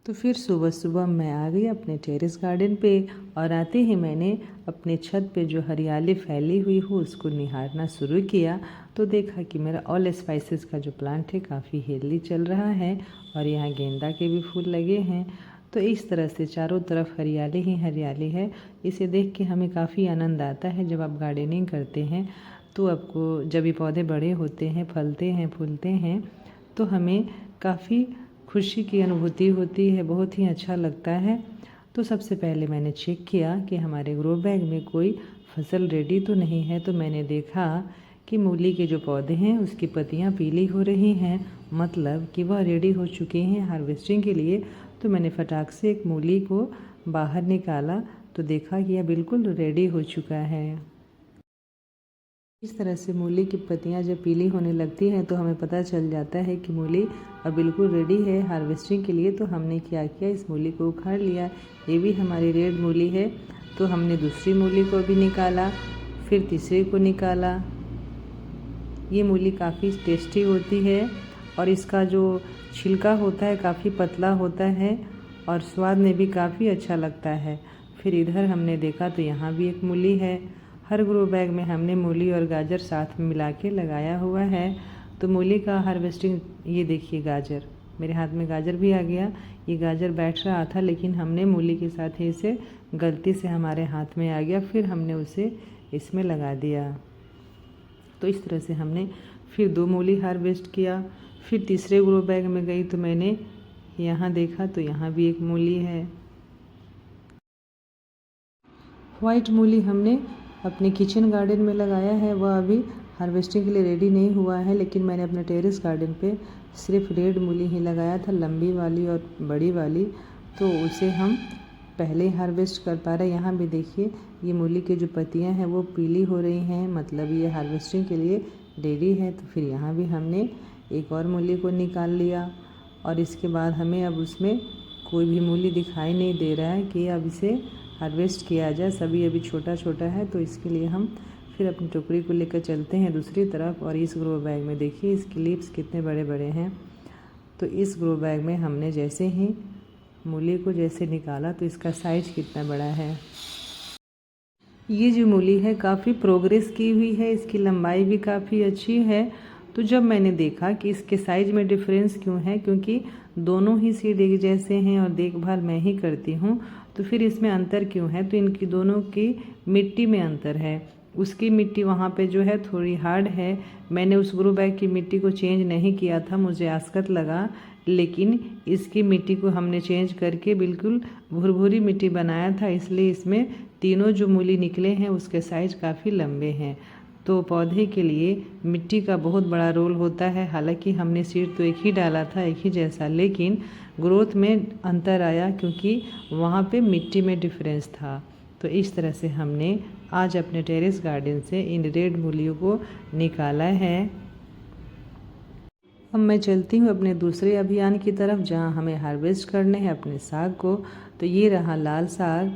तो फिर सुबह सुबह मैं आ गई अपने टेरेस गार्डन पे और आते ही मैंने अपने छत पे जो हरियाली फैली हुई हो उसको निहारना शुरू किया। तो देखा कि मेरा ऑल स्पाइसेस का जो प्लांट है काफ़ी हेल्दी चल रहा है और यहाँ गेंदा के भी फूल लगे हैं। तो इस तरह से चारों तरफ हरियाली ही हरियाली है। इसे देख के हमें काफ़ी आनंद आता है। जब आप गार्डनिंग करते हैं तो आपको जब ये पौधे बड़े होते हैं, फलते हैं, फूलते हैं, तो हमें काफ़ी खुशी की अनुभूति होती है, बहुत ही अच्छा लगता है। तो सबसे पहले मैंने चेक किया कि हमारे ग्रो बैग में कोई फसल रेडी तो नहीं है। तो मैंने देखा कि मूली के जो पौधे हैं उसकी पत्तियां पीली हो रही हैं, मतलब कि वह रेडी हो चुके हैं हार्वेस्टिंग के लिए। तो मैंने फटाक से एक मूली को बाहर निकाला तो देखा कि यह बिल्कुल रेडी हो चुका है। इस तरह से मूली की पत्तियां जब पीली होने लगती हैं तो हमें पता चल जाता है कि मूली अब बिल्कुल रेडी है हार्वेस्टिंग के लिए। तो हमने क्या किया, इस मूली को उखाड़ लिया। ये भी हमारी रेड मूली है। तो हमने दूसरी मूली को भी निकाला, फिर तीसरी को निकाला। ये मूली काफ़ी टेस्टी होती है और इसका जो छिलका होता है काफ़ी पतला होता है और स्वाद में भी काफ़ी अच्छा लगता है। फिर इधर हमने देखा तो यहाँ भी एक मूली है। हर ग्रो बैग में हमने मूली और गाजर साथ में मिला के लगाया हुआ है। तो मूली का हार्वेस्टिंग, ये देखिए गाजर, मेरे हाथ में गाजर भी आ गया। ये गाजर बैठ रहा था लेकिन हमने मूली के साथ ही इसे गलती से हमारे हाथ में आ गया, फिर हमने उसे इसमें लगा दिया। तो इस तरह से हमने फिर 2 मूली हार्वेस्ट किया। फिर तीसरे ग्रो बैग में गई तो मैंने यहाँ देखा तो यहाँ भी एक मूली है। वाइट मूली हमने अपने किचन गार्डन में लगाया है, वह अभी हार्वेस्टिंग के लिए रेडी नहीं हुआ है। लेकिन मैंने अपने टेरेस गार्डन पे सिर्फ रेड मूली ही लगाया था, लंबी वाली और बड़ी वाली। तो उसे हम पहले हार्वेस्ट कर पा रहे हैं। यहाँ भी देखिए ये मूली की जो पत्तियाँ हैं वो पीली हो रही हैं, मतलब ये हार्वेस्टिंग के लिए रेडी है। तो फिर यहाँ भी हमने एक और मूली को निकाल लिया और इसके बाद हमें अब उसमें कोई भी मूली दिखाई नहीं दे रहा है कि अब इसे हार्वेस्ट किया जाए। सभी अभी छोटा छोटा है। तो इसके लिए हम फिर अपनी टोकरी को लेकर चलते हैं दूसरी तरफ। और इस ग्रो बैग में देखिए इसके लीव्स कितने बड़े बड़े हैं। तो इस ग्रो बैग में हमने जैसे ही मूली को जैसे निकाला तो इसका साइज कितना बड़ा है। ये जो मूली है काफ़ी प्रोग्रेस की हुई है, इसकी लंबाई भी काफ़ी अच्छी है। तो जब मैंने देखा कि इसके साइज में डिफरेंस क्यों है, क्योंकि दोनों ही सीड एक जैसे हैं और देखभाल मैं ही करती हूँ, तो फिर इसमें अंतर क्यों है। तो इनकी दोनों की मिट्टी में अंतर है। उसकी मिट्टी वहाँ पे जो है थोड़ी हार्ड है। मैंने उस ग्रो बैग की मिट्टी को चेंज नहीं किया था, मुझे आस्कत लगा, लेकिन इसकी मिट्टी को हमने चेंज करके बिल्कुल भुरभुरी मिट्टी बनाया था। इसलिए इसमें तीनों जो मूली निकले हैं उसके साइज काफ़ी लंबे हैं। तो पौधे के लिए मिट्टी का बहुत बड़ा रोल होता है। हालांकि हमने सीड तो एक ही डाला था, एक ही जैसा, लेकिन ग्रोथ में अंतर आया क्योंकि वहाँ पे मिट्टी में डिफरेंस था। तो इस तरह से हमने आज अपने टेरेस गार्डन से इन रेड मूलियों को निकाला है। अब मैं चलती हूँ अपने दूसरे अभियान की तरफ जहाँ हमें हार्वेस्ट करने हैं अपने साग को। तो ये रहा लाल साग,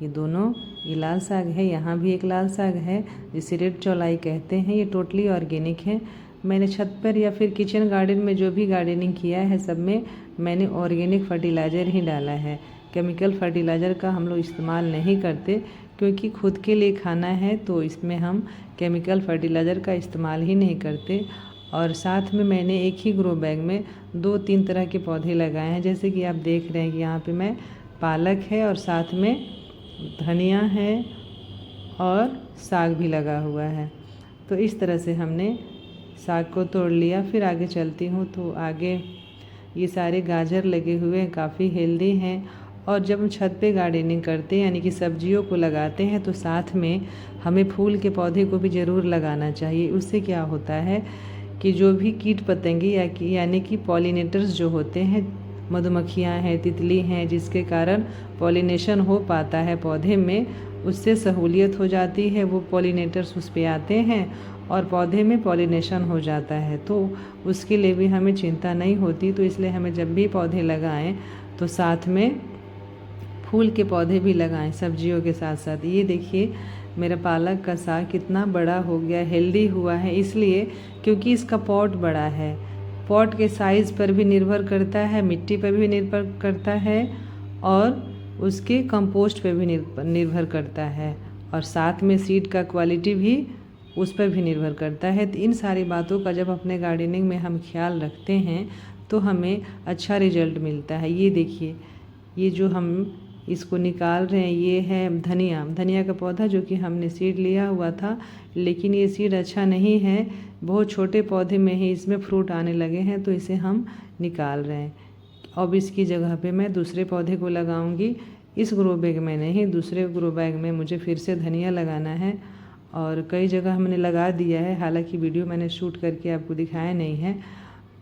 ये दोनों, ये लाल साग है, यहाँ भी एक लाल साग है जिसे रेड चौलाई कहते हैं। ये टोटली ऑर्गेनिक है। मैंने छत पर या फिर किचन गार्डन में जो भी गार्डनिंग किया है सब में मैंने ऑर्गेनिक फर्टिलाइज़र ही डाला है। केमिकल फर्टिलाइज़र का हम लोग इस्तेमाल नहीं करते क्योंकि खुद के लिए खाना है, तो इसमें हम केमिकल फर्टिलाइज़र का इस्तेमाल ही नहीं करते। और साथ में मैंने एक ही ग्रो बैग में 2-3 तरह के पौधे लगाए हैं। जैसे कि आप देख रहे हैं कि यहाँ पे मैं पालक है और साथ में धनिया है और साग भी लगा हुआ है। तो इस तरह से हमने साग को तोड़ लिया। फिर आगे चलती हूँ तो आगे ये सारे गाजर लगे हुए हैं, काफ़ी हेल्दी हैं। और जब हम छत पे गार्डनिंग करते हैं यानी कि सब्जियों को लगाते हैं तो साथ में हमें फूल के पौधे को भी ज़रूर लगाना चाहिए। उससे क्या होता है कि जो भी कीट पतंगे यानी कि पॉलिनेटर्स जो होते हैं, मधुमक्खियाँ हैं, तितली हैं, जिसके कारण पॉलिनेशन हो पाता है पौधे में, उससे सहूलियत हो जाती है। वो पॉलिनेटर्स उस पर आते हैं और पौधे में पॉलिनेशन हो जाता है। तो उसके लिए भी हमें चिंता नहीं होती। तो इसलिए हमें जब भी पौधे लगाएं तो साथ में फूल के पौधे भी लगाएं सब्जियों के साथ साथ। ये देखिए मेरा पालक का साग कितना बड़ा हो गया, हेल्दी हुआ है, इसलिए क्योंकि इसका पॉट बड़ा है। पॉट के साइज़ पर भी निर्भर करता है, मिट्टी पर भी निर्भर करता है और उसके कंपोस्ट पे भी निर्भर करता है, और साथ में सीड का क्वालिटी भी उस पर भी निर्भर करता है। तो इन सारी बातों का जब अपने गार्डनिंग में हम ख्याल रखते हैं तो हमें अच्छा रिजल्ट मिलता है। ये देखिए, ये जो हम इसको निकाल रहे हैं ये है धनिया का पौधा, जो कि हमने सीड लिया हुआ था, लेकिन ये सीड अच्छा नहीं है, बहुत छोटे पौधे में ही इसमें फ्रूट आने लगे हैं, तो इसे हम निकाल रहे हैं। अब इसकी जगह पे मैं दूसरे पौधे को लगाऊंगी। इस ग्रो बैग में नहीं, दूसरे ग्रो बैग में मुझे फिर से धनिया लगाना है, और कई जगह हमने लगा दिया है, हालांकि वीडियो मैंने शूट करके आपको दिखाया नहीं है।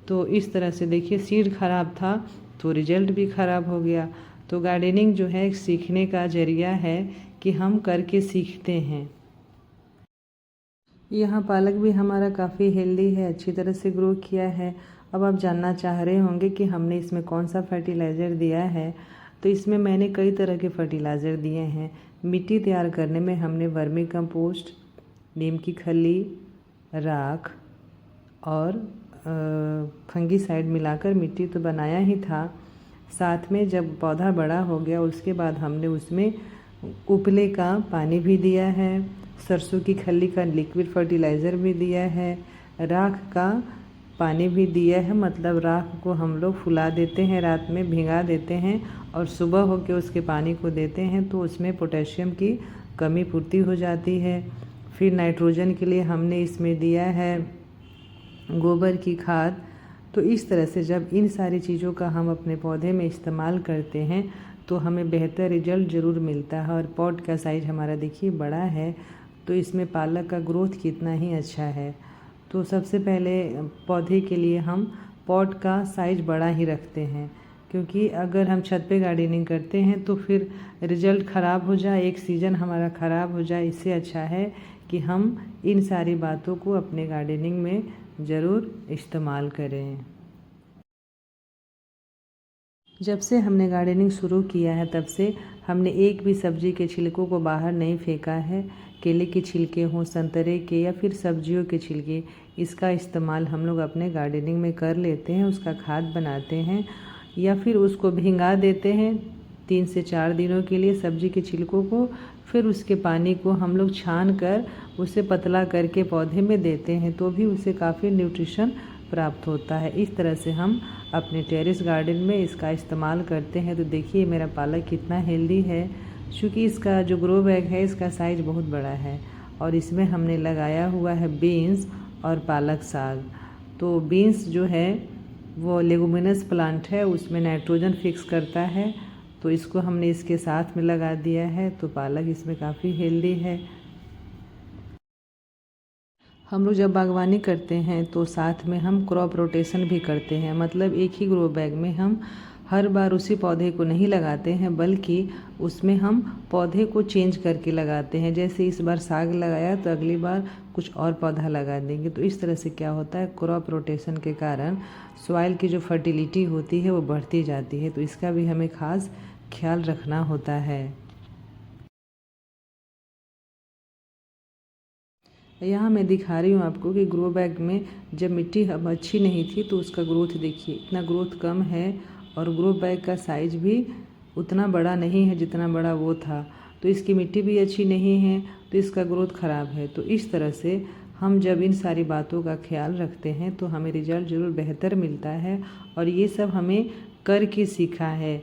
तो इस तरह से देखिए, सीड ख़राब था तो रिजल्ट भी ख़राब हो गया। तो गार्डनिंग जो है एक सीखने का जरिया है कि हम करके सीखते हैं। यहाँ पालक भी हमारा काफ़ी हेल्दी है, अच्छी तरह से ग्रो किया है। अब आप जानना चाह रहे होंगे कि हमने इसमें कौन सा फर्टिलाइज़र दिया है। तो इसमें मैंने कई तरह के फर्टिलाइज़र दिए हैं। मिट्टी तैयार करने में हमने वर्मी कंपोस्ट, नीम की खली, राख और फंगीसाइड मिलाकर मिट्टी तो बनाया ही था। साथ में जब पौधा बड़ा हो गया उसके बाद हमने उसमें उपले का पानी भी दिया है, सरसों की खली का लिक्विड फर्टिलाइज़र भी दिया है, राख का पानी भी दिया है। मतलब राख को हम लोग फुला देते हैं, रात में भिगा देते हैं और सुबह होकर उसके पानी को देते हैं, तो उसमें पोटेशियम की कमी पूर्ति हो जाती है। फिर नाइट्रोजन के लिए हमने इसमें दिया है गोबर की खाद। तो इस तरह से जब इन सारी चीज़ों का हम अपने पौधे में इस्तेमाल करते हैं तो हमें बेहतर रिजल्ट ज़रूर मिलता है। और पॉट का साइज़ हमारा देखिए बड़ा है, तो इसमें पालक का ग्रोथ कितना ही अच्छा है। तो सबसे पहले पौधे के लिए हम पॉट का साइज़ बड़ा ही रखते हैं, क्योंकि अगर हम छत पे गार्डनिंग करते हैं तो फिर रिजल्ट ख़राब हो जाए, एक सीज़न हमारा ख़राब हो जाए। इससे अच्छा है कि हम इन सारी बातों को अपने गार्डनिंग में ज़रूर इस्तेमाल करें। जब से हमने गार्डनिंग शुरू किया है तब से हमने एक भी सब्ज़ी के छिलकों को बाहर नहीं फेंका है। केले के छिलके हों, संतरे के या फिर सब्जियों के छिलके, इसका इस्तेमाल हम लोग अपने गार्डनिंग में कर लेते हैं। उसका खाद बनाते हैं या फिर उसको भिंगा देते हैं 3 से 4 दिनों के लिए सब्ज़ी के छिलकों को। फिर उसके पानी को हम लोग छान कर उसे पतला करके पौधे में देते हैं, तो भी उसे काफ़ी न्यूट्रिशन प्राप्त होता है। इस तरह से हम अपने टेरेस गार्डन में इसका इस्तेमाल करते हैं। तो देखिए मेरा पालक कितना हेल्दी है, क्योंकि इसका जो ग्रो बैग है इसका साइज़ बहुत बड़ा है और इसमें हमने लगाया हुआ है बीन्स और पालक साग। तो बीन्स जो है वो लेगुमिनस प्लांट है, उसमें नाइट्रोजन फिक्स करता है, तो इसको हमने इसके साथ में लगा दिया है। तो पालक इसमें काफ़ी हेल्दी है। हम लोग जब बागवानी करते हैं तो साथ में हम क्रॉप रोटेशन भी करते हैं। मतलब एक ही ग्रो बैग में हम हर बार उसी पौधे को नहीं लगाते हैं, बल्कि उसमें हम पौधे को चेंज करके लगाते हैं। जैसे इस बार साग लगाया तो अगली बार कुछ और पौधा लगा देंगे। तो इस तरह से क्या होता है, क्रॉप रोटेशन के कारण सॉइल की जो फर्टिलिटी होती है वो बढ़ती जाती है। तो इसका भी हमें खास ख्याल रखना होता है। यहाँ मैं दिखा रही हूँ आपको कि ग्रो बैग में जब मिट्टी अब अच्छी नहीं थी तो उसका ग्रोथ देखिए, इतना ग्रोथ कम है और ग्रो बैग का साइज भी उतना बड़ा नहीं है जितना बड़ा वो था। तो इसकी मिट्टी भी अच्छी नहीं है, तो इसका ग्रोथ ख़राब है। तो इस तरह से हम जब इन सारी बातों का ख्याल रखते हैं तो हमें रिजल्ट ज़रूर बेहतर मिलता है। और ये सब हमें करके सीखा है।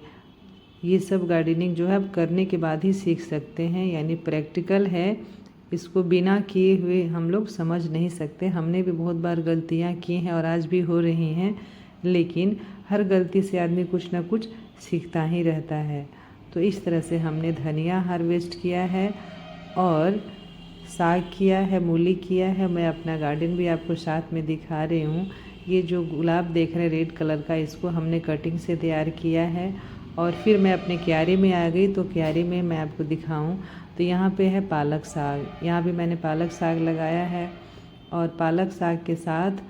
ये सब गार्डनिंग जो है आप करने के बाद ही सीख सकते हैं, यानी प्रैक्टिकल है। इसको बिना किए हुए हम लोग समझ नहीं सकते। हमने भी बहुत बार गलतियाँ की हैं और आज भी हो रही हैं, लेकिन हर गलती से आदमी कुछ ना कुछ सीखता ही रहता है। तो इस तरह से हमने धनिया हार्वेस्ट किया है और साग किया है, मूली किया है। मैं अपना गार्डन भी आपको साथ में दिखा रही हूँ। ये जो गुलाब देख रहे हैं रेड कलर का, इसको हमने कटिंग से तैयार किया है। और फिर मैं अपने क्यारी में आ गई, तो क्यारी में मैं आपको दिखाऊं तो यहाँ पे है पालक साग। यहाँ भी मैंने पालक साग लगाया है और पालक साग के साथ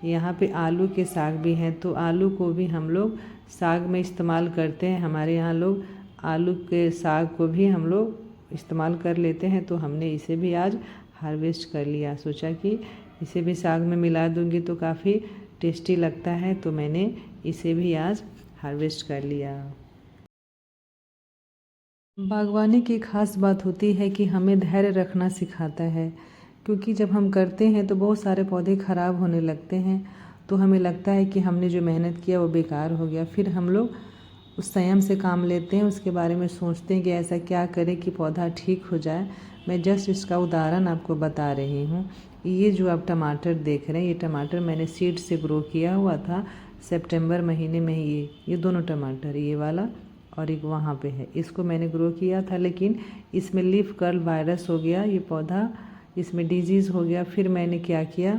यहाँ पे आलू के साग भी हैं। तो आलू को भी हम लोग साग में इस्तेमाल करते हैं। हमारे यहाँ लोग आलू के साग को भी हम लोग इस्तेमाल कर लेते हैं। तो हमने इसे भी आज हार्वेस्ट कर लिया। सोचा कि इसे भी साग में मिला दूँगी तो काफ़ी टेस्टी लगता है, तो मैंने इसे भी आज हार्वेस्ट कर लिया। बागवानी की खास बात होती है कि हमें धैर्य रखना सिखाता है, क्योंकि जब हम करते हैं तो बहुत सारे पौधे ख़राब होने लगते हैं, तो हमें लगता है कि हमने जो मेहनत किया वो बेकार हो गया। फिर हम लोग उस संयम से काम लेते हैं, उसके बारे में सोचते हैं कि ऐसा क्या करें कि पौधा ठीक हो जाए। मैं जस्ट इसका उदाहरण आपको बता रही हूँ। ये जो आप टमाटर देख रहे हैं, ये टमाटर मैंने सीड से ग्रो किया हुआ था सितंबर महीने में। ये दोनों टमाटर, ये वाला और एक वहाँ पे है, इसको मैंने ग्रो किया था, लेकिन इसमें लीफ कर्ल वायरस हो गया, ये पौधा इसमें डिजीज़ हो गया। फिर मैंने क्या किया,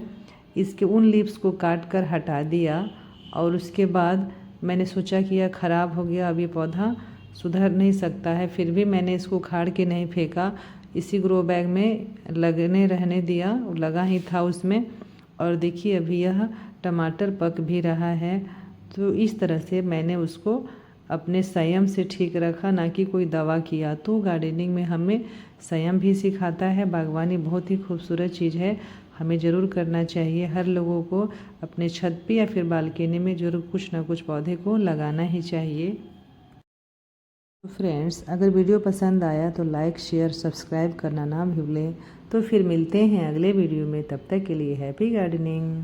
इसके उन लीव्स को काट कर हटा दिया और उसके बाद मैंने सोचा कि यह ख़राब हो गया, अब ये पौधा सुधर नहीं सकता है। फिर भी मैंने इसको उखाड़ के नहीं फेंका, इसी ग्रो बैग में लगने रहने दिया, लगा ही था उसमें। और देखिए अभी यह टमाटर पक भी रहा है। तो इस तरह से मैंने उसको अपने संयम से ठीक रखा, ना कि कोई दवा किया। तो गार्डनिंग में हमें संयम भी सिखाता है। बागवानी बहुत ही खूबसूरत चीज़ है, हमें ज़रूर करना चाहिए। हर लोगों को अपने छत पे या फिर बालकनी में ज़रूर कुछ ना कुछ पौधे को लगाना ही चाहिए। तो फ्रेंड्स, अगर वीडियो पसंद आया तो लाइक, शेयर, सब्सक्राइब करना ना भूलें। तो फिर मिलते हैं अगले वीडियो में, तब तक के लिए हैप्पी गार्डनिंग।